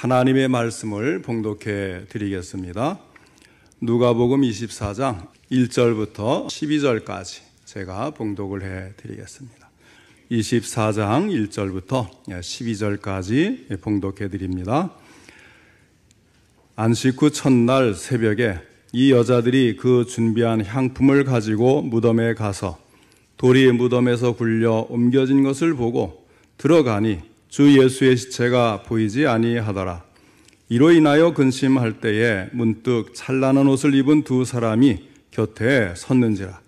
하나님의 말씀을 봉독해 드리겠습니다. 누가복음 24장 1절부터 12절까지 제가 봉독을 해 드리겠습니다. 24장 1절부터 12절까지 봉독해 드립니다. 안식 후 첫날 새벽에 이 여자들이 그 준비한 향품을 가지고 무덤에 가서 돌이 무덤에서 굴려 옮겨진 것을 보고 들어가니 주 예수의 시체가 보이지 아니하더라. 이로 인하여 근심할 때에 문득 찬란한 옷을 입은 두 사람이 곁에 섰는지라.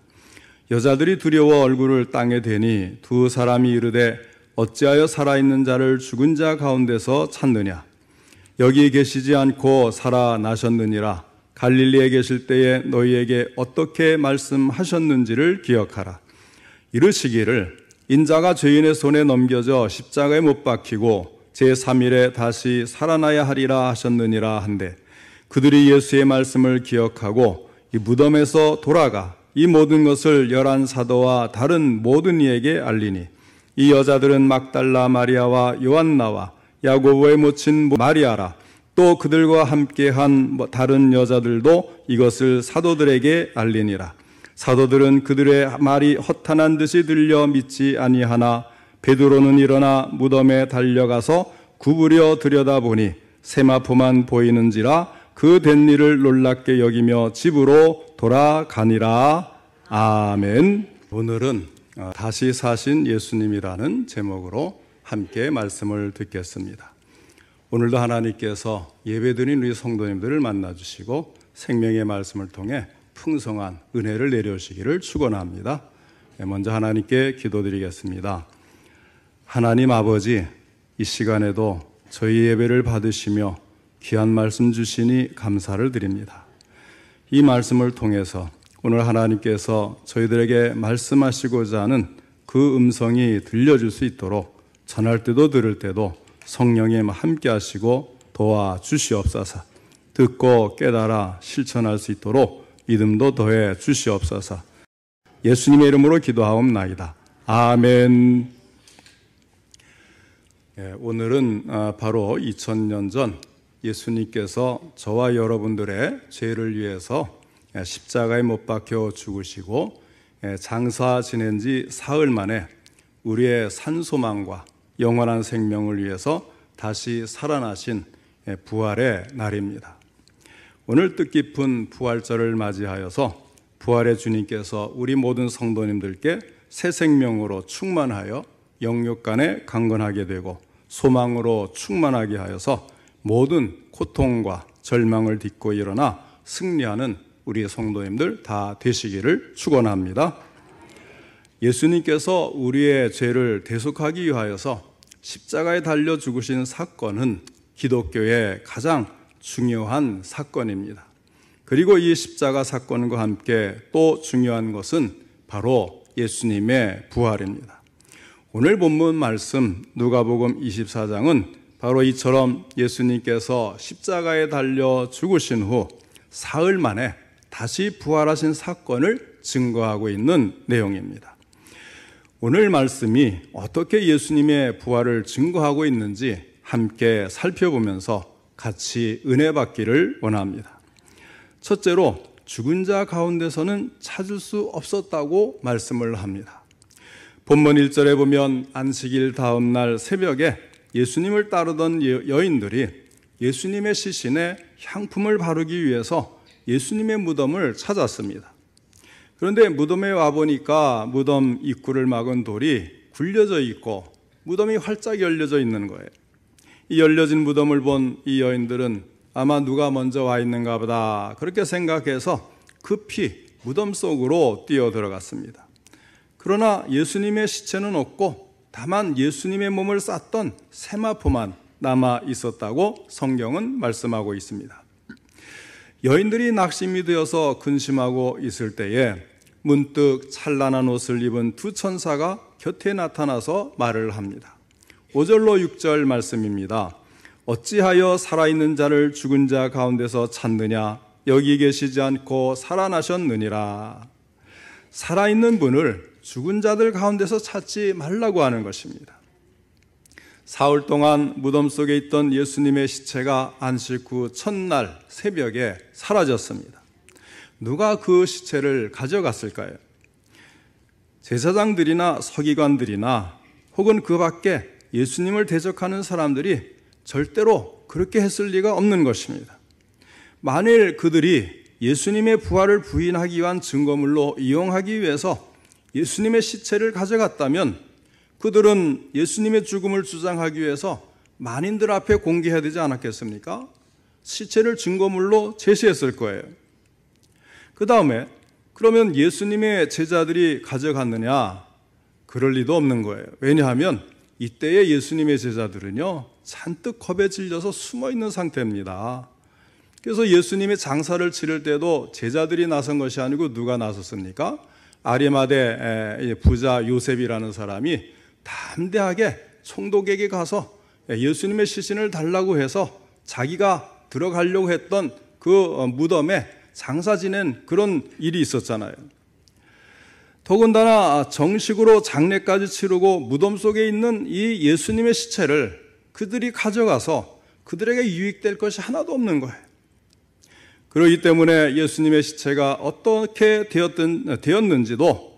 여자들이 두려워 얼굴을 땅에 대니 두 사람이 이르되 어찌하여 살아있는 자를 죽은 자 가운데서 찾느냐. 여기 계시지 않고 살아나셨느니라. 갈릴리에 계실 때에 너희에게 어떻게 말씀하셨는지를 기억하라. 이르시기를 인자가 죄인의 손에 넘겨져 십자가에 못 박히고 제3일에 다시 살아나야 하리라 하셨느니라 한데 그들이 예수의 말씀을 기억하고 이 무덤에서 돌아가 이 모든 것을 11 사도와 다른 모든 이에게 알리니 이 여자들은 막달라 마리아와 요한나와 야고보의 모친 마리아라. 또 그들과 함께한 다른 여자들도 이것을 사도들에게 알리니라. 사도들은 그들의 말이 허탄한 듯이 들려 믿지 아니하나 베드로는 일어나 무덤에 달려가서 구부려 들여다보니 세마포만 보이는지라 그 된 일을 놀랍게 여기며 집으로 돌아가니라. 아멘. 오늘은 다시 사신 예수님이라는 제목으로 함께 말씀을 듣겠습니다. 오늘도 하나님께서 예배드린 우리 성도님들을 만나주시고 생명의 말씀을 통해 풍성한 은혜를 내려주시기를 축원합니다. 먼저 하나님께 기도드리겠습니다. 하나님 아버지, 이 시간에도 저희 예배를 받으시며 귀한 말씀 주시니 감사를 드립니다. 이 말씀을 통해서 오늘 하나님께서 저희들에게 말씀하시고자 하는 그 음성이 들려줄 수 있도록 전할 때도 들을 때도 성령님 함께 하시고 도와주시옵소서. 듣고 깨달아 실천할 수 있도록 믿음도 더해 주시옵소서. 예수님의 이름으로 기도하옵나이다. 아멘. 오늘은 바로 2000년 전 예수님께서 저와 여러분들의 죄를 위해서 십자가에 못 박혀 죽으시고 장사 지낸 지 사흘 만에 우리의 산소망과 영원한 생명을 위해서 다시 살아나신 부활의 날입니다. 오늘 뜻깊은 부활절을 맞이하여서 부활의 주님께서 우리 모든 성도님들께 새 생명으로 충만하여 영육간에 강건하게 되고 소망으로 충만하게 하여서 모든 고통과 절망을 딛고 일어나 승리하는 우리 성도님들 다 되시기를 축원합니다. 예수님께서 우리의 죄를 대속하기 위하여서 십자가에 달려 죽으신 사건은 기독교의 가장 중요한 사건입니다. 그리고 이 십자가 사건과 함께 또 중요한 것은 바로 예수님의 부활입니다. 오늘 본문 말씀 누가복음 24장은 바로 이처럼 예수님께서 십자가에 달려 죽으신 후 사흘 만에 다시 부활하신 사건을 증거하고 있는 내용입니다. 오늘 말씀이 어떻게 예수님의 부활을 증거하고 있는지 함께 살펴보면서 같이 은혜 받기를 원합니다. 첫째로 죽은 자 가운데서는 찾을 수 없었다고 말씀을 합니다. 본문 1절에 보면 안식일 다음 날 새벽에 예수님을 따르던 여인들이 예수님의 시신에 향품을 바르기 위해서 예수님의 무덤을 찾았습니다. 그런데 무덤에 와보니까 무덤 입구를 막은 돌이 굴려져 있고 무덤이 활짝 열려져 있는 거예요. 이 열려진 무덤을 본 이 여인들은 아마 누가 먼저 와 있는가 보다 그렇게 생각해서 급히 무덤 속으로 뛰어 들어갔습니다. 그러나 예수님의 시체는 없고 다만 예수님의 몸을 쌌던 세마포만 남아 있었다고 성경은 말씀하고 있습니다. 여인들이 낙심이 되어서 근심하고 있을 때에 문득 찬란한 옷을 입은 두 천사가 곁에 나타나서 말을 합니다. 5절로 6절 말씀입니다. 어찌하여 살아있는 자를 죽은 자 가운데서 찾느냐. 여기 계시지 않고 살아나셨느니라. 살아있는 분을 죽은 자들 가운데서 찾지 말라고 하는 것입니다. 사흘 동안 무덤 속에 있던 예수님의 시체가 안식 후 첫날 새벽에 사라졌습니다. 누가 그 시체를 가져갔을까요? 제사장들이나 서기관들이나 혹은 그 밖에 예수님을 대적하는 사람들이 절대로 그렇게 했을 리가 없는 것입니다. 만일 그들이 예수님의 부활을 부인하기 위한 증거물로 이용하기 위해서 예수님의 시체를 가져갔다면 그들은 예수님의 죽음을 주장하기 위해서 만인들 앞에 공개해야 되지 않았겠습니까? 시체를 증거물로 제시했을 거예요. 그 다음에 그러면 예수님의 제자들이 가져갔느냐? 그럴 리도 없는 거예요. 왜냐하면 이때의 예수님의 제자들은요, 잔뜩 겁에 질려서 숨어 있는 상태입니다. 그래서 예수님이 장사를 치를 때도 제자들이 나선 것이 아니고 누가 나섰습니까? 아리마대 부자 요셉이라는 사람이 담대하게 총독에게 가서 예수님의 시신을 달라고 해서 자기가 들어가려고 했던 그 무덤에 장사 지낸 그런 일이 있었잖아요. 더군다나 정식으로 장례까지 치르고 무덤 속에 있는 이 예수님의 시체를 그들이 가져가서 그들에게 유익될 것이 하나도 없는 거예요. 그렇기 때문에 예수님의 시체가 어떻게 되었는지도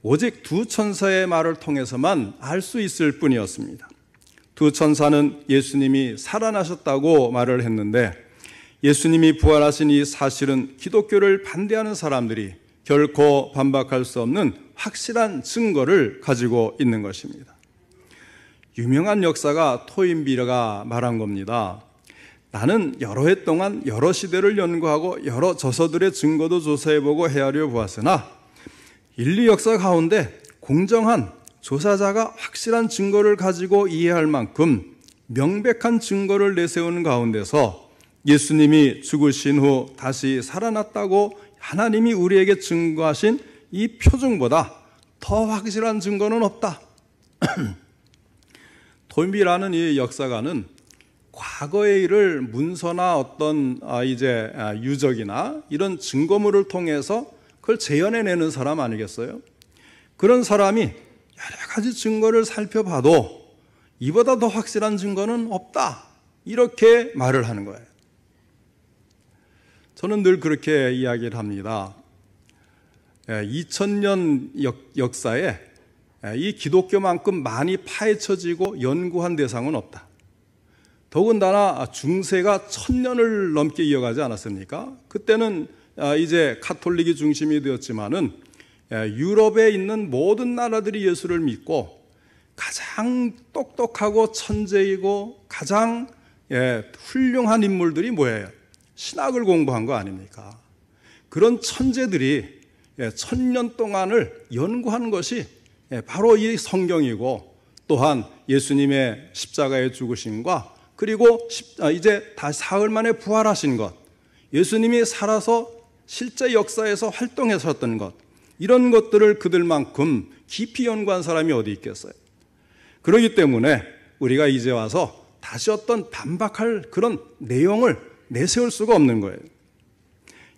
오직 두 천사의 말을 통해서만 알 수 있을 뿐이었습니다. 두 천사는 예수님이 살아나셨다고 말을 했는데 예수님이 부활하신 이 사실은 기독교를 반대하는 사람들이 결코 반박할 수 없는 확실한 증거를 가지고 있는 것입니다. 유명한 역사가 토인비가 말한 겁니다. 나는 여러 해 동안 여러 시대를 연구하고 여러 저서들의 증거도 조사해보고 헤아려 보았으나 인류 역사 가운데 공정한 조사자가 확실한 증거를 가지고 이해할 만큼 명백한 증거를 내세우는 가운데서 예수님이 죽으신 후 다시 살아났다고 하나님이 우리에게 증거하신 이 표징보다 더 확실한 증거는 없다. 토인비라는 이 역사가는 과거의 일을 문서나 어떤 유적이나 이런 증거물을 통해서 그걸 재현해내는 사람 아니겠어요? 그런 사람이 여러 가지 증거를 살펴봐도 이보다 더 확실한 증거는 없다. 이렇게 말을 하는 거예요. 저는 늘 그렇게 이야기를 합니다. 2000년 역사에 이 기독교만큼 많이 파헤쳐지고 연구한 대상은 없다. 더군다나 중세가 1000년을 넘게 이어가지 않았습니까? 그때는 이제 카톨릭이 중심이 되었지만은 유럽에 있는 모든 나라들이 예수를 믿고 가장 똑똑하고 천재이고 가장 훌륭한 인물들이 뭐예요? 신학을 공부한 거 아닙니까? 그런 천재들이 1000년 동안을 연구한 것이 바로 이 성경이고 또한 예수님의 십자가의 죽으심과 그리고 이제 다시 사흘 만에 부활하신 것, 예수님이 살아서 실제 역사에서 활동하셨던 것, 이런 것들을 그들만큼 깊이 연구한 사람이 어디 있겠어요? 그렇기 때문에 우리가 이제 와서 다시 어떤 반박할 그런 내용을 내세울 수가 없는 거예요.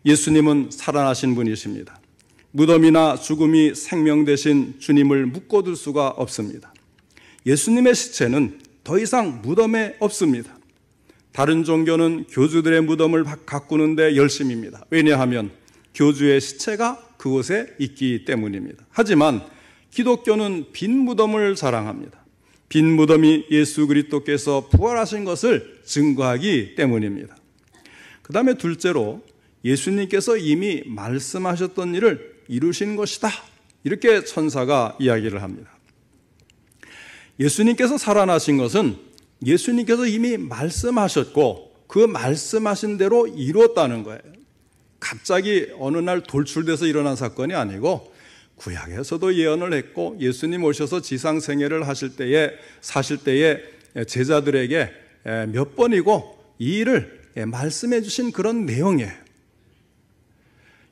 예수님은 살아나신 분이십니다. 무덤이나 죽음이 생명 대신 주님을 묶어둘 수가 없습니다. 예수님의 시체는 더 이상 무덤에 없습니다. 다른 종교는 교주들의 무덤을 가꾸는데 열심입니다. 왜냐하면 교주의 시체가 그곳에 있기 때문입니다. 하지만 기독교는 빈 무덤을 자랑합니다. 빈 무덤이 예수 그리스도께서 부활하신 것을 증거하기 때문입니다. 그 다음에 둘째로 예수님께서 이미 말씀하셨던 일을 이루신 것이다. 이렇게 천사가 이야기를 합니다. 예수님께서 살아나신 것은 예수님께서 이미 말씀하셨고 그 말씀하신 대로 이루었다는 거예요. 갑자기 어느 날 돌출돼서 일어난 사건이 아니고 구약에서도 예언을 했고 예수님 오셔서 지상생애를 사실 때에 제자들에게 몇 번이고 이 일을 말씀해 주신 그런 내용이에요.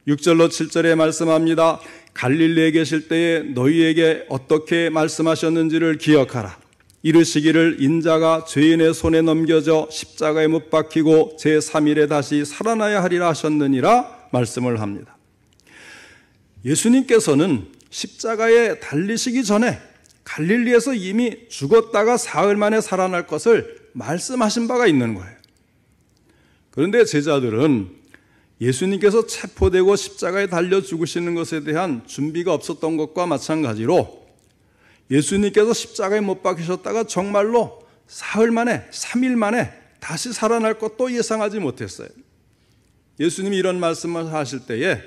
6절로 7절에 말씀합니다. 갈릴리에 계실 때에 너희에게 어떻게 말씀하셨는지를 기억하라. 이르시기를 인자가 죄인의 손에 넘겨져 십자가에 못 박히고 제3일에 다시 살아나야 하리라 하셨느니라 말씀을 합니다. 예수님께서는 십자가에 달리시기 전에 갈릴리에서 이미 죽었다가 사흘 만에 살아날 것을 말씀하신 바가 있는 거예요. 그런데 제자들은 예수님께서 체포되고 십자가에 달려 죽으시는 것에 대한 준비가 없었던 것과 마찬가지로 예수님께서 십자가에 못 박히셨다가 정말로 사흘 만에, 3일 만에 다시 살아날 것도 예상하지 못했어요. 예수님이 이런 말씀을 하실 때에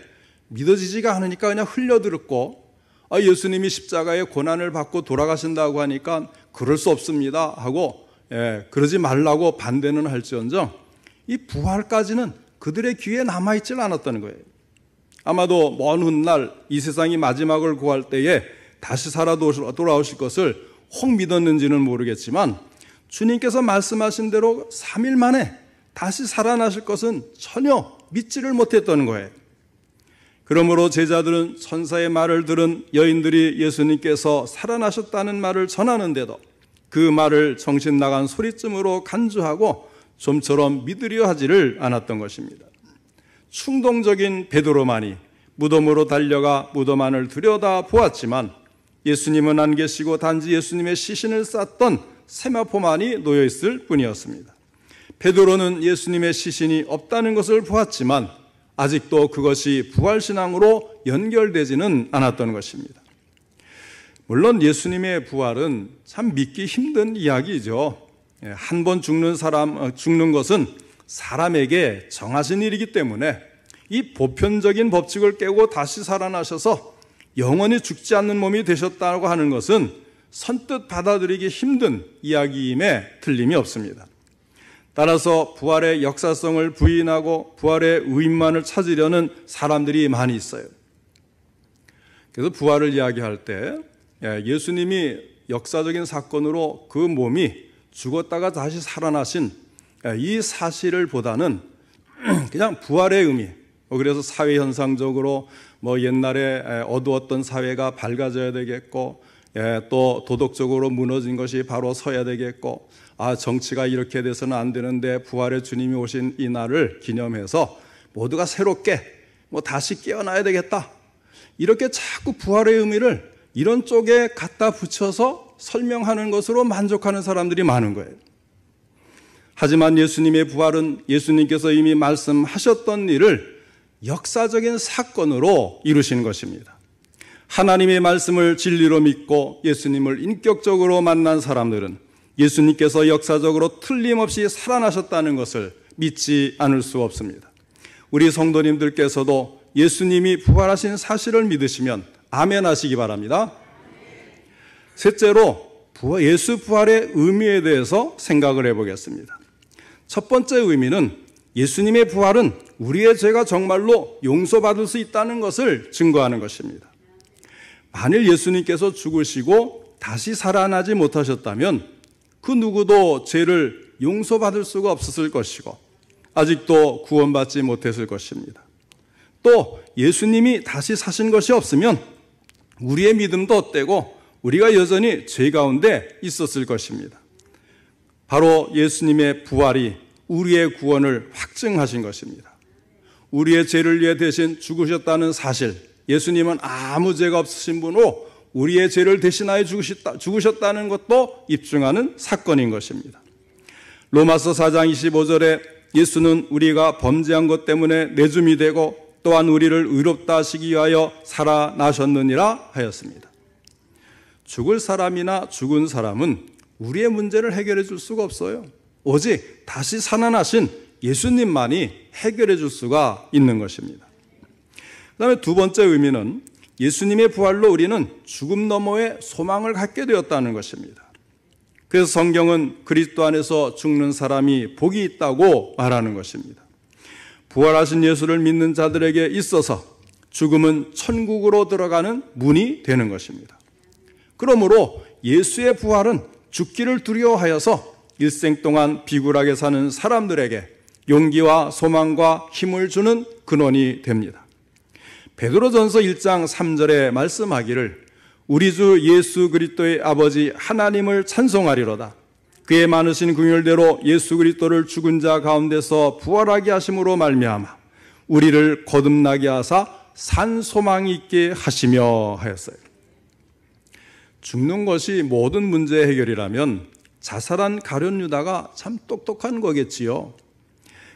믿어지지가 않으니까 그냥 흘려들었고, 예수님이 십자가에 고난을 받고 돌아가신다고 하니까 그럴 수 없습니다 하고 그러지 말라고 반대는 할지언정 이 부활까지는 그들의 귀에 남아있질 않았다는 거예요. 아마도 먼 훗날 이 세상이 마지막을 구할 때에 다시 살아 돌아오실 것을 혹 믿었는지는 모르겠지만 주님께서 말씀하신 대로 3일 만에 다시 살아나실 것은 전혀 믿지를 못했던 거예요. 그러므로 제자들은 천사의 말을 들은 여인들이 예수님께서 살아나셨다는 말을 전하는데도 그 말을 정신 나간 소리쯤으로 간주하고 좀처럼 믿으려 하지를 않았던 것입니다. 충동적인 베드로만이 무덤으로 달려가 무덤 안을 들여다보았지만 예수님은 안 계시고 단지 예수님의 시신을 쌌던 세마포만이 놓여있을 뿐이었습니다. 베드로는 예수님의 시신이 없다는 것을 보았지만 아직도 그것이 부활신앙으로 연결되지는 않았던 것입니다. 물론 예수님의 부활은 참 믿기 힘든 이야기죠. 한 번 죽는 것은 사람에게 정하신 일이기 때문에 이 보편적인 법칙을 깨고 다시 살아나셔서 영원히 죽지 않는 몸이 되셨다고 하는 것은 선뜻 받아들이기 힘든 이야기임에 틀림이 없습니다. 따라서 부활의 역사성을 부인하고 부활의 의미만을 찾으려는 사람들이 많이 있어요. 그래서 부활을 이야기할 때 예수님이 역사적인 사건으로 그 몸이 죽었다가 다시 살아나신 이 사실을 보다는 그냥 부활의 의미, 그래서 사회현상적으로 옛날에 어두웠던 사회가 밝아져야 되겠고, 또 도덕적으로 무너진 것이 바로 서야 되겠고, 정치가 이렇게 돼서는 안 되는데 부활의 주님이 오신 이 날을 기념해서 모두가 새롭게 다시 깨어나야 되겠다. 이렇게 자꾸 부활의 의미를 이런 쪽에 갖다 붙여서 설명하는 것으로 만족하는 사람들이 많은 거예요. 하지만 예수님의 부활은 예수님께서 이미 말씀하셨던 일을 역사적인 사건으로 이루신 것입니다. 하나님의 말씀을 진리로 믿고 예수님을 인격적으로 만난 사람들은 예수님께서 역사적으로 틀림없이 살아나셨다는 것을 믿지 않을 수 없습니다. 우리 성도님들께서도 예수님이 부활하신 사실을 믿으시면 아멘 하시기 바랍니다. 셋째로 예수 부활의 의미에 대해서 생각을 해보겠습니다. 첫 번째 의미는 예수님의 부활은 우리의 죄가 정말로 용서받을 수 있다는 것을 증거하는 것입니다. 만일 예수님께서 죽으시고 다시 살아나지 못하셨다면 그 누구도 죄를 용서받을 수가 없었을 것이고 아직도 구원받지 못했을 것입니다. 또 예수님이 다시 사신 것이 없으면 우리의 믿음도 헛되고 우리가 여전히 죄 가운데 있었을 것입니다. 바로 예수님의 부활이 우리의 구원을 확증하신 것입니다. 우리의 죄를 위해 대신 죽으셨다는 사실, 예수님은 아무 죄가 없으신 분으로 우리의 죄를 대신하여 죽으셨다는 것도 입증하는 사건인 것입니다. 로마서 4장 25절에 예수는 우리가 범죄한 것 때문에 내줌이 되고 또한 우리를 의롭다 하시기 위하여 살아나셨느니라 하였습니다. 죽을 사람이나 죽은 사람은 우리의 문제를 해결해 줄 수가 없어요. 오직 다시 살아나신 예수님만이 해결해 줄 수가 있는 것입니다. 그 다음에 두 번째 의미는 예수님의 부활로 우리는 죽음 너머의 소망을 갖게 되었다는 것입니다. 그래서 성경은 그리스도 안에서 죽는 사람이 복이 있다고 말하는 것입니다. 부활하신 예수를 믿는 자들에게 있어서 죽음은 천국으로 들어가는 문이 되는 것입니다. 그러므로 예수의 부활은 죽기를 두려워하여서 일생 동안 비굴하게 사는 사람들에게 용기와 소망과 힘을 주는 근원이 됩니다. 베드로전서 1장 3절에 말씀하기를 우리 주 예수 그리스도의 아버지 하나님을 찬송하리로다. 그의 많으신 긍휼대로 예수 그리스도를 죽은 자 가운데서 부활하게 하심으로 말미암아 우리를 거듭나게 하사 산 소망이 있게 하시며 하였어요. 죽는 것이 모든 문제의 해결이라면 자살한 가룟 유다가 참 똑똑한 거겠지요.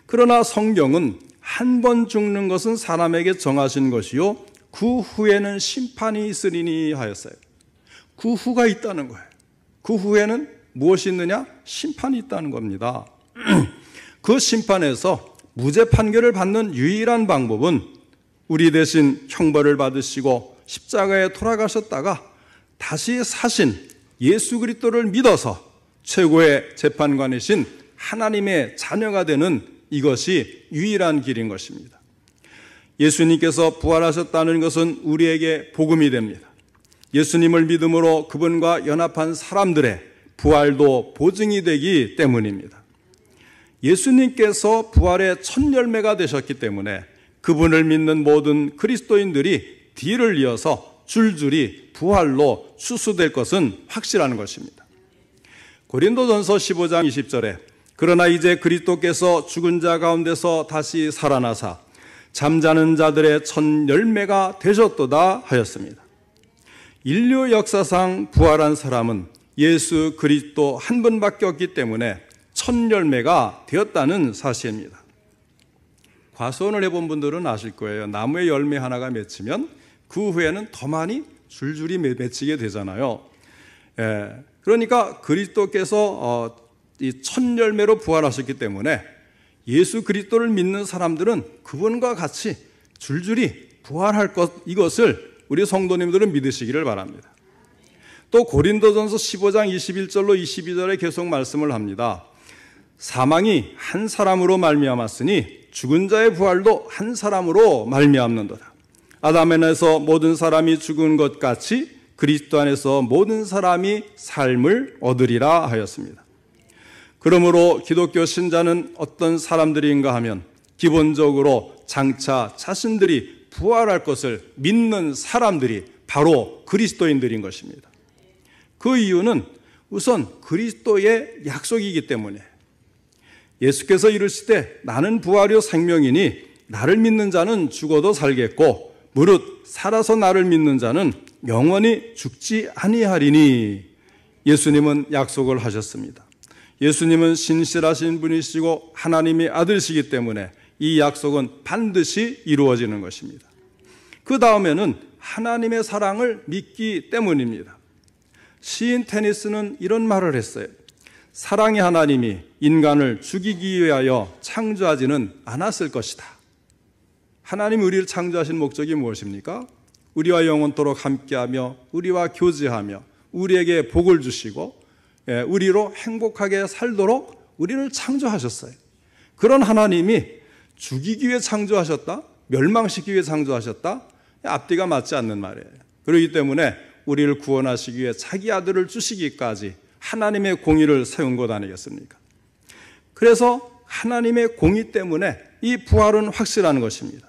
그러나 성경은 한 번 죽는 것은 사람에게 정하신 것이요 그 후에는 심판이 있으리니 하였어요. 그 후가 있다는 거예요. 그 후에는 무엇이 있느냐? 심판이 있다는 겁니다. 그 심판에서 무죄 판결을 받는 유일한 방법은 우리 대신 형벌을 받으시고 십자가에 돌아가셨다가 다시 사신 예수 그리스도를 믿어서 최고의 재판관이신 하나님의 자녀가 되는 이것이 유일한 길인 것입니다. 예수님께서 부활하셨다는 것은 우리에게 복음이 됩니다. 예수님을 믿음으로 그분과 연합한 사람들의 부활도 보증이 되기 때문입니다. 예수님께서 부활의 첫 열매가 되셨기 때문에 그분을 믿는 모든 그리스도인들이 뒤를 이어서 줄줄이 부활로 추수될 것은 확실한 것입니다. 고린도전서 15장 20절에 그러나 이제 그리스도께서 죽은 자 가운데서 다시 살아나사 잠자는 자들의 첫 열매가 되셨도다 하였습니다. 인류 역사상 부활한 사람은 예수 그리스도 한 분밖에 없기 때문에 첫 열매가 되었다는 사실입니다. 과수원을 해본 분들은 아실 거예요. 나무에 열매 하나가 맺히면 그 후에는 더 많이 줄줄이 맺히게 되잖아요. 그러니까 그리스도께서 이 첫 열매로 부활하셨기 때문에 예수 그리스도를 믿는 사람들은 그분과 같이 줄줄이 부활할 것, 이것을 우리 성도님들은 믿으시기를 바랍니다. 또 고린도전서 15장 21절로 22절에 계속 말씀을 합니다. 사망이 한 사람으로 말미암았으니 죽은 자의 부활도 한 사람으로 말미암는도다. 아담 안에서 모든 사람이 죽은 것 같이 그리스도 안에서 모든 사람이 삶을 얻으리라 하였습니다. 그러므로 기독교 신자는 어떤 사람들인가 하면 기본적으로 장차 자신들이 부활할 것을 믿는 사람들이 바로 그리스도인들인 것입니다. 그 이유는 우선 그리스도의 약속이기 때문에 예수께서 이르시되 나는 부활이요 생명이니 나를 믿는 자는 죽어도 살겠고 무릇 살아서 나를 믿는 자는 영원히 죽지 아니하리니 예수님은 약속을 하셨습니다. 예수님은 신실하신 분이시고 하나님의 아들이시기 때문에 이 약속은 반드시 이루어지는 것입니다. 그 다음에는 하나님의 사랑을 믿기 때문입니다. 시인 테니스는 이런 말을 했어요. 사랑의 하나님이 인간을 죽이기 위하여 창조하지는 않았을 것이다. 하나님이 우리를 창조하신 목적이 무엇입니까? 우리와 영원토록 함께하며 우리와 교제하며 우리에게 복을 주시고 우리로 행복하게 살도록 우리를 창조하셨어요. 그런 하나님이 죽이기 위해 창조하셨다? 멸망시키기 위해 창조하셨다? 앞뒤가 맞지 않는 말이에요. 그렇기 때문에 우리를 구원하시기 위해 자기 아들을 주시기까지 하나님의 공의를 세운 것 아니겠습니까? 그래서 하나님의 공의 때문에 이 부활은 확실한 것입니다.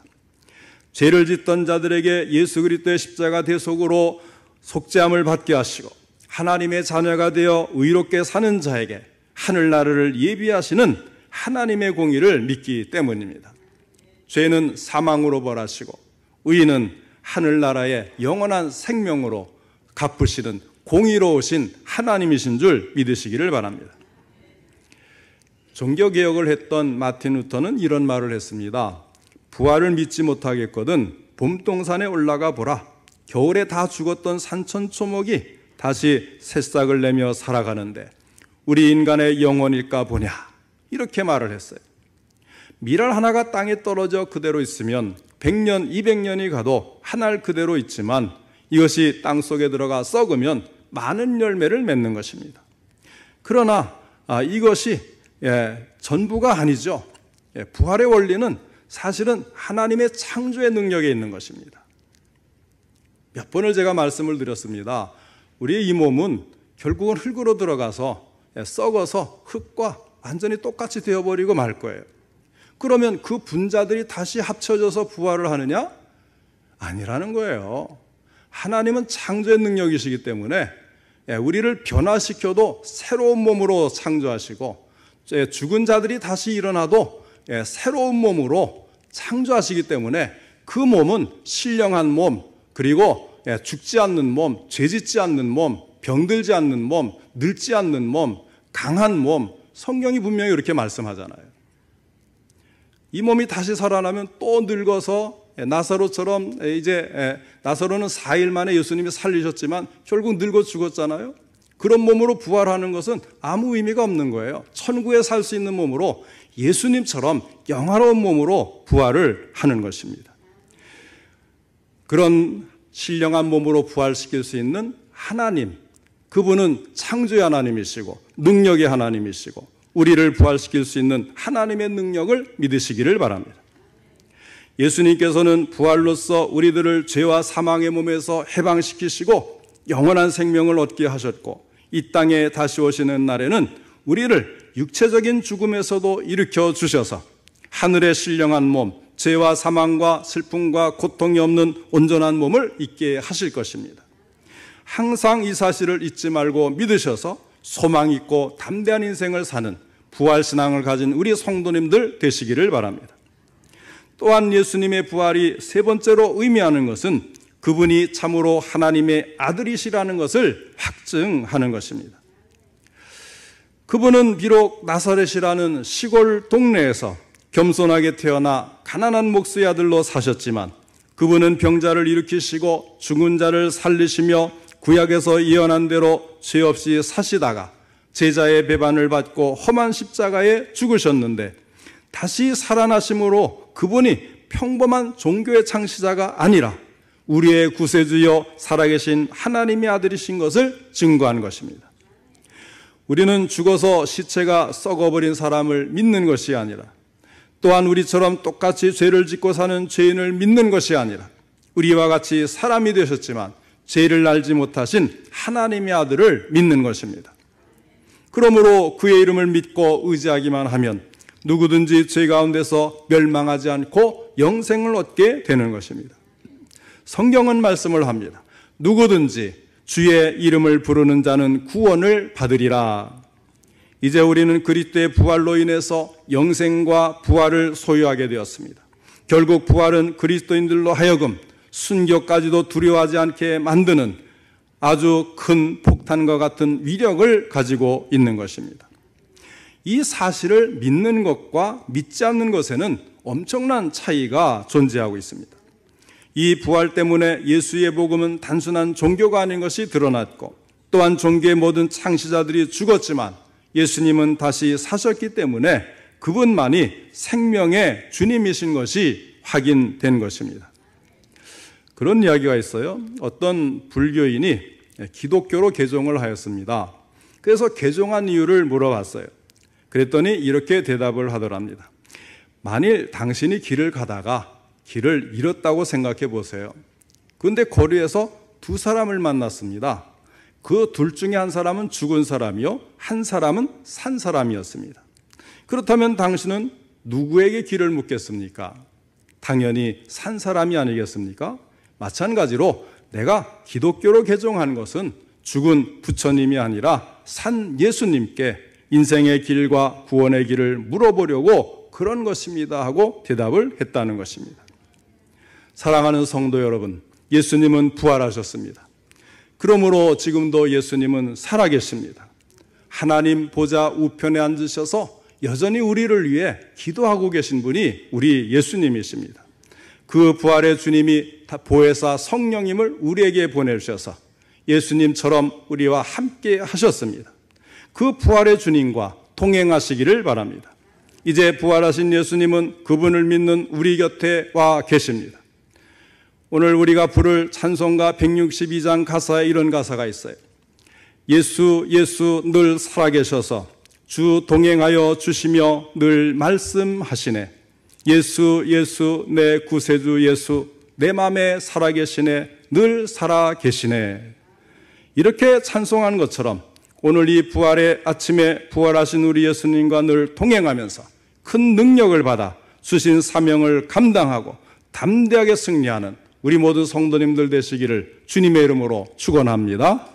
죄를 짓던 자들에게 예수 그리스도의 십자가 대속으로 속죄함을 받게 하시고 하나님의 자녀가 되어 의롭게 사는 자에게 하늘나라를 예비하시는 하나님의 공의를 믿기 때문입니다. 죄는 사망으로 벌하시고 의는 하늘나라의 영원한 생명으로 갚으시는 공의로우신 하나님이신 줄 믿으시기를 바랍니다. 종교개혁을 했던 마틴 루터는 이런 말을 했습니다. 부활을 믿지 못하겠거든 봄동산에 올라가 보라. 겨울에 다 죽었던 산천초목이 다시 새싹을 내며 살아가는데 우리 인간의 영혼일까 보냐. 이렇게 말을 했어요. 밀알 하나가 땅에 떨어져 그대로 있으면 100년, 200년이 가도 한 알 그대로 있지만 이것이 땅속에 들어가 썩으면 많은 열매를 맺는 것입니다. 그러나 이것이 전부가 아니죠. 부활의 원리는 사실은 하나님의 창조의 능력에 있는 것입니다. 몇 번을 제가 말씀을 드렸습니다. 우리의 이 몸은 결국은 흙으로 들어가서 썩어서 흙과 완전히 똑같이 되어버리고 말 거예요. 그러면 그 분자들이 다시 합쳐져서 부활을 하느냐? 아니라는 거예요. 하나님은 창조의 능력이시기 때문에 우리를 변화시켜도 새로운 몸으로 창조하시고 죽은 자들이 다시 일어나도 새로운 몸으로 창조하시기 때문에 그 몸은 신령한 몸, 그리고 죽지 않는 몸, 죄짓지 않는 몸, 병들지 않는 몸, 늙지 않는 몸, 강한 몸, 성경이 분명히 그렇게 말씀하잖아요. 이 몸이 다시 살아나면 또 늙어서 나사로처럼, 이제 나사로는 4일 만에 예수님이 살리셨지만 결국 늙어 죽었잖아요. 그런 몸으로 부활하는 것은 아무 의미가 없는 거예요. 천국에 살 수 있는 몸으로 예수님처럼 영화로운 몸으로 부활을 하는 것입니다. 그런 신령한 몸으로 부활시킬 수 있는 하나님, 그분은 창조의 하나님이시고 능력의 하나님이시고 우리를 부활시킬 수 있는 하나님의 능력을 믿으시기를 바랍니다. 예수님께서는 부활로서 우리들을 죄와 사망의 몸에서 해방시키시고 영원한 생명을 얻게 하셨고, 이 땅에 다시 오시는 날에는 우리를 육체적인 죽음에서도 일으켜 주셔서 하늘의 신령한 몸, 죄와 사망과 슬픔과 고통이 없는 온전한 몸을 있게 하실 것입니다. 항상 이 사실을 잊지 말고 믿으셔서 소망 있고 담대한 인생을 사는 부활신앙을 가진 우리 성도님들 되시기를 바랍니다. 또한 예수님의 부활이 세 번째로 의미하는 것은 그분이 참으로 하나님의 아들이시라는 것을 확증하는 것입니다. 그분은 비록 나사렛이라는 시골 동네에서 겸손하게 태어나 가난한 목수의 아들로 사셨지만, 그분은 병자를 일으키시고 죽은 자를 살리시며 구약에서 예언한 대로 죄 없이 사시다가 제자의 배반을 받고 험한 십자가에 죽으셨는데, 다시 살아나심으로 그분이 평범한 종교의 창시자가 아니라 우리의 구세주여 살아계신 하나님의 아들이신 것을 증거한 것입니다. 우리는 죽어서 시체가 썩어버린 사람을 믿는 것이 아니라, 또한 우리처럼 똑같이 죄를 짓고 사는 죄인을 믿는 것이 아니라, 우리와 같이 사람이 되셨지만 죄를 알지 못하신 하나님의 아들을 믿는 것입니다. 그러므로 그의 이름을 믿고 의지하기만 하면 누구든지 죄 가운데서 멸망하지 않고 영생을 얻게 되는 것입니다. 성경은 말씀을 합니다. 누구든지 주의 이름을 부르는 자는 구원을 받으리라. 이제 우리는 그리스도의 부활로 인해서 영생과 부활을 소유하게 되었습니다. 결국 부활은 그리스도인들로 하여금 순교까지도 두려워하지 않게 만드는 아주 큰 폭탄과 같은 위력을 가지고 있는 것입니다. 이 사실을 믿는 것과 믿지 않는 것에는 엄청난 차이가 존재하고 있습니다. 이 부활 때문에 예수의 복음은 단순한 종교가 아닌 것이 드러났고, 또한 종교의 모든 창시자들이 죽었지만 예수님은 다시 사셨기 때문에 그분만이 생명의 주님이신 것이 확인된 것입니다. 그런 이야기가 있어요. 어떤 불교인이 기독교로 개종을 하였습니다. 그래서 개종한 이유를 물어봤어요. 그랬더니 이렇게 대답을 하더랍니다. 만일 당신이 길을 가다가 길을 잃었다고 생각해 보세요. 그런데 거리에서 두 사람을 만났습니다. 그 둘 중에 한 사람은 죽은 사람이요, 한 사람은 산 사람이었습니다. 그렇다면 당신은 누구에게 길을 묻겠습니까? 당연히 산 사람이 아니겠습니까? 마찬가지로 내가 기독교로 개종한 것은 죽은 부처님이 아니라 산 예수님께 인생의 길과 구원의 길을 물어보려고 그런 것입니다 하고 대답을 했다는 것입니다. 사랑하는 성도 여러분, 예수님은 부활하셨습니다. 그러므로 지금도 예수님은 살아계십니다. 하나님 보좌 우편에 앉으셔서 여전히 우리를 위해 기도하고 계신 분이 우리 예수님이십니다. 그 부활의 주님이 보혜사 성령님을 우리에게 보내주셔서 예수님처럼 우리와 함께 하셨습니다. 그 부활의 주님과 동행하시기를 바랍니다. 이제 부활하신 예수님은 그분을 믿는 우리 곁에 와 계십니다. 오늘 우리가 부를 찬송가 162장 가사에 이런 가사가 있어요. 예수 예수 늘 살아계셔서 주 동행하여 주시며 늘 말씀하시네. 예수 예수 내 구세주 예수 내 맘에 살아계시네. 늘 살아계시네. 이렇게 찬송한 것처럼 오늘 이 부활의 아침에 부활하신 우리 예수님과 늘 동행하면서 큰 능력을 받아 주신 사명을 감당하고 담대하게 승리하는 우리 모든 성도님들 되시기를 주님의 이름으로 축원합니다.